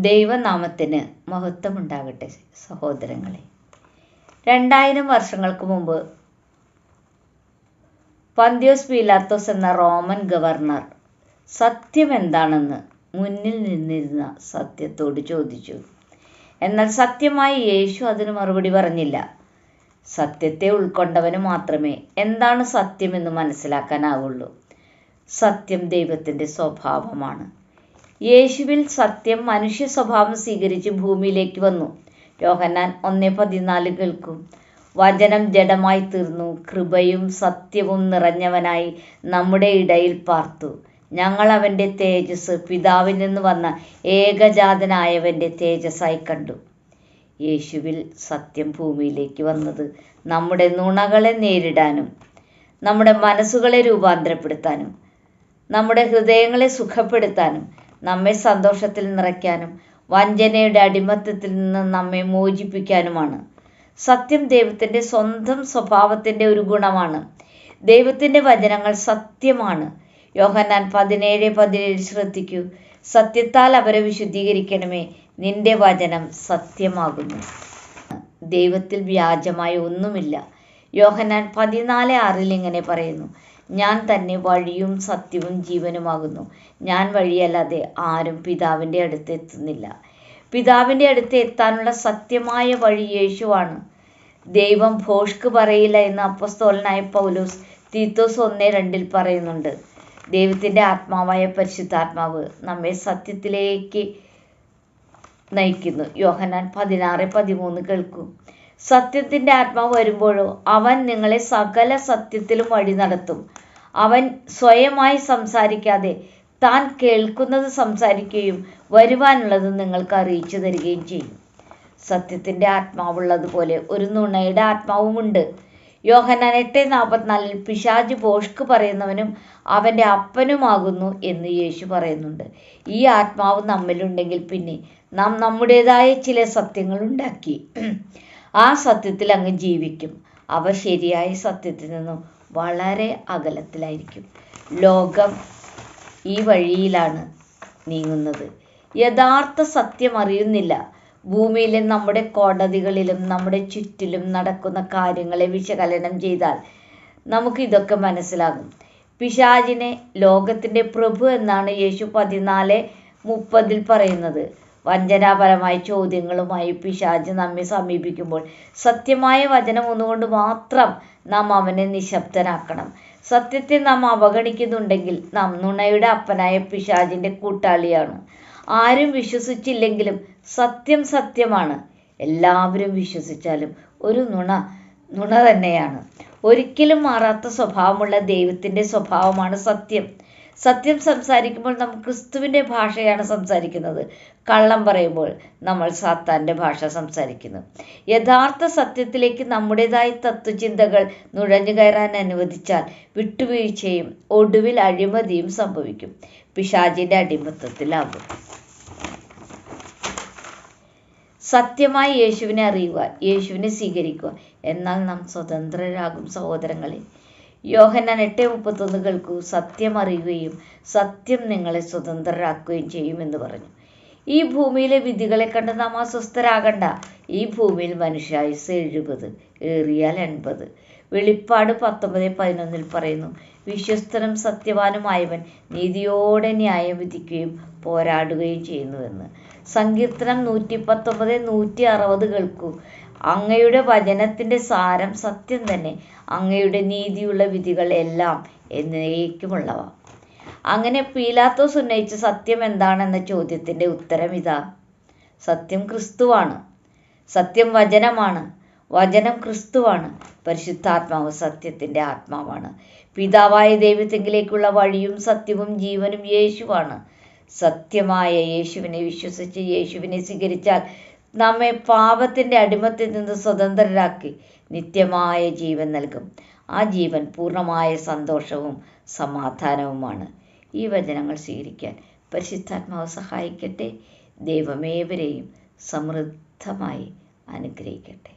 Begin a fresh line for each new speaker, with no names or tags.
ദൈവനാമത്തിന് മഹത്വമുണ്ടാകട്ടെ. സഹോദരങ്ങളെ, 2000 വർഷങ്ങൾക്ക് മുമ്പ് പന്തിയോസ് പീലാത്തോസ് എന്ന റോമൻ ഗവർണർ സത്യം എന്താണെന്ന് മുന്നിൽ നിന്നിരുന്ന സത്യത്തോട് ചോദിച്ചു. എന്നാൽ സത്യമായി യേശു അതിന് മറുപടി പറഞ്ഞില്ല. സത്യത്തെ ഉൾക്കൊണ്ടവന് മാത്രമേ എന്താണ് സത്യമെന്ന് മനസ്സിലാക്കാനാവുള്ളൂ. സത്യം ദൈവത്തിൻ്റെ സ്വഭാവമാണ്. യേശുവിൽ സത്യം മനുഷ്യ സ്വഭാവം സ്വീകരിച്ച് ഭൂമിയിലേക്ക് വന്നു. യോഹന്നാൻ 1:14 കേൾക്കും. വചനം ജഡമായി തീർന്നു, കൃപയും സത്യവും നിറഞ്ഞവനായി നമ്മുടെ ഇടയിൽ പാർത്തു. ഞങ്ങൾ അവൻ്റെ തേജസ്, പിതാവിൽ നിന്ന് വന്ന ഏകജാതനായവൻ്റെ തേജസ്സായി കണ്ടു. യേശുവിൽ സത്യം ഭൂമിയിലേക്ക് വന്നത് നമ്മുടെ നുണകളെ നേരിടാനും, നമ്മുടെ മനസ്സുകളെ രൂപാന്തരപ്പെടുത്താനും, നമ്മുടെ ഹൃദയങ്ങളെ സുഖപ്പെടുത്താനും, നമ്മെ സന്തോഷത്തിൽ നിറയ്ക്കാനും, വഞ്ചനയുടെ അടിമത്തത്തിൽ നിന്ന് നമ്മെ മോചിപ്പിക്കാനുമാണ്. സത്യം ദൈവത്തിൻ്റെ സ്വന്തം സ്വഭാവത്തിൻ്റെ ഒരു ഗുണമാണ്. ദൈവത്തിൻ്റെ വചനങ്ങൾ സത്യമാണ്. യോഹന്നാൻ 17:17 ശ്രദ്ധിക്കൂ. സത്യത്താൽ അവരെ വിശുദ്ധീകരിക്കണമേ, നിന്റെ വചനം സത്യമാകുന്നു. ദൈവത്തിൽ വ്യാജമായ ഒന്നുമില്ല. യോഹന്നാൻ 14:6 ഇങ്ങനെ പറയുന്നു, ഞാൻ തന്നെ വഴിയും സത്യവും ജീവനുമാകുന്നു. ഞാൻ വഴിയല്ലാതെ ആരും പിതാവിൻ്റെ അടുത്ത് എത്തുന്നില്ല. പിതാവിൻ്റെ അടുത്ത് എത്താനുള്ള സത്യമായ വഴി യേശുവാണ്. ദൈവം ഭോഷ്ക് പറയില്ല എന്ന് അപ്പോസ്തലനായ പൗലോസ് തീത്തോസ് 1:2 പറയുന്നുണ്ട്. ദൈവത്തിൻ്റെ ആത്മാവായ പരിശുദ്ധാത്മാവ് നമ്മെ സത്യത്തിലേക്ക് നയിക്കുന്നു. യോഹന്നാൻ 16:13 കേൾക്കും. സത്യത്തിൻ്റെ ആത്മാവ് വരുമ്പോഴോ അവൻ നിങ്ങളെ സകല സത്യത്തിലും വഴി നടത്തും. അവൻ സ്വയമായി സംസാരിക്കാതെ താൻ കേൾക്കുന്നത് സംസാരിക്കുകയും വരുവാനുള്ളത് നിങ്ങൾക്ക് അറിയിച്ചു തരികയും ചെയ്യും. സത്യത്തിൻ്റെ ആത്മാവുള്ളതുപോലെ ഒരു നുണയുടെ ആത്മാവുമുണ്ട്. യോഹന്നാൻ 8:44 പിശാച് ഭോഷ്ക് പറയുന്നവനും അവൻ്റെ അപ്പനുമാകുന്നു എന്ന് യേശു പറയുന്നുണ്ട്. ഈ ആത്മാവ് നമ്മിലുണ്ടെങ്കിൽ പിന്നെ നാം നമ്മുടേതായ ചില സത്യങ്ങൾ ഉണ്ടാക്കി ആ സത്യത്തിൽ അങ്ങ് ജീവിക്കും. അവ ശരിയായ സത്യത്തിൽ നിന്നും വളരെ അകലത്തിലായിരിക്കും. ലോകം ഈ വഴിയിലാണ് നീങ്ങുന്നത്. യഥാർത്ഥ സത്യം അറിയുന്നില്ല. ഭൂമിയിലെ നമ്മുടെ കോടതികളിലും നമ്മുടെ ചുറ്റിലും നടക്കുന്ന കാര്യങ്ങളെ വിശകലനം ചെയ്താൽ നമുക്ക് ഇതൊക്കെ മനസ്സിലാകും. പിശാചിനെ ലോകത്തിൻ്റെ പ്രഭു എന്നാണ് യേശു 14:30 പറയുന്നത്. വഞ്ചനാപരമായ ചോദ്യങ്ങളുമായി പിശാച് നമ്മെ സമീപിക്കുമ്പോൾ സത്യമായ വചനം ഒന്നുകൊണ്ട് മാത്രം നാം അവനെ നിശബ്ദനാക്കണം. സത്യത്തെ നാം അവഗണിക്കുന്നുണ്ടെങ്കിൽ നാം നുണയുടെ അപ്പനായ പിശാചിൻ്റെ കൂട്ടാളിയാണ്. ആരും വിശ്വസിച്ചില്ലെങ്കിലും സത്യം സത്യമാണ്. എല്ലാവരും വിശ്വസിച്ചാലും ഒരു നുണ തന്നെയാണ്. ഒരിക്കലും മാറാത്ത സ്വഭാവമുള്ള ദൈവത്തിൻ്റെ സ്വഭാവമാണ് സത്യം. സത്യം സംസാരിക്കുമ്പോൾ നമ്മൾ ക്രിസ്തുവിൻ്റെ ഭാഷയാണ് സംസാരിക്കുന്നത്. കള്ളം പറയുമ്പോൾ നമ്മൾ സാത്താൻ്റെ ഭാഷ സംസാരിക്കുന്നു. യഥാർത്ഥ സത്യത്തിലേക്ക് നമ്മുടേതായ തത്വചിന്തകൾ നുഴഞ്ഞു കയറാൻ അനുവദിച്ചാൽ വിട്ടുവീഴ്ചയും ഒടുവിൽ അഴിമതിയും സംഭവിക്കും. പിശാചിൻ്റെ അടിമത്തത്തിലാകും. സത്യമായി യേശുവിനെ അറിയുക, യേശുവിനെ സ്വീകരിക്കുക, എന്നാൽ നാം സ്വതന്ത്രരാകും. സഹോദരങ്ങളെ, യോഹന്നാൻ 8:31 കേൾക്കൂ. സത്യം അറിയുകയും സത്യം നിങ്ങളെ സ്വതന്ത്രരാക്കുകയും ചെയ്യുമെന്ന് പറഞ്ഞു. ഈ ഭൂമിയിലെ വിധികളെ കണ്ട് നാം അസ്വസ്ഥരാകണ്ട. ഈ ഭൂമിയിൽ മനുഷ്യായുസ് 70, ഏറിയാൽ 80. വെളിപ്പാട് 19:11 പറയുന്നു, വിശ്വസ്തനും സത്യവാനുമായവൻ നീതിയോടെ ന്യായം വിധിക്കുകയും പോരാടുകയും ചെയ്യുന്നുവെന്ന്. സങ്കീർത്തനം 119:160 കേൾക്കൂ. അങ്ങയുടെ വചനത്തിൻ്റെ സാരം സത്യം തന്നെ, അങ്ങയുടെ നീതിയുള്ള വിധികൾ എല്ലാം എന്നേക്കുമുള്ളവ. അങ്ങനെ പീലാത്തോസ് ഉന്നയിച്ച സത്യം എന്താണെന്ന ചോദ്യത്തിൻ്റെ ഉത്തരം ഇതാ: സത്യം ക്രിസ്തുവാണ്. സത്യം വചനമാണ്. വചനം ക്രിസ്തുവാണ്. പരിശുദ്ധാത്മാവ് സത്യത്തിൻ്റെ ആത്മാവാണ്. പിതാവായ ദൈവത്തെങ്കിലേക്കുള്ള വഴിയും സത്യവും ജീവനും യേശുവാണ്. സത്യമായ യേശുവിനെ വിശ്വസിച്ച് യേശുവിനെ സ്വീകരിച്ചാൽ നമ്മെ പാപത്തിൻ്റെ അടിമത്തിൽ നിന്ന് സ്വതന്ത്രരാക്കി നിത്യമായ ജീവൻ നൽകും. ആ ജീവൻ പൂർണ്ണമായ സന്തോഷവും സമാധാനവുമാണ്. ഈ വചനങ്ങൾ സ്വീകരിക്കാൻ പരിശുദ്ധാത്മാവ് സഹായിക്കട്ടെ. ദൈവമേവരെയും സമൃദ്ധമായി അനുഗ്രഹിക്കട്ടെ.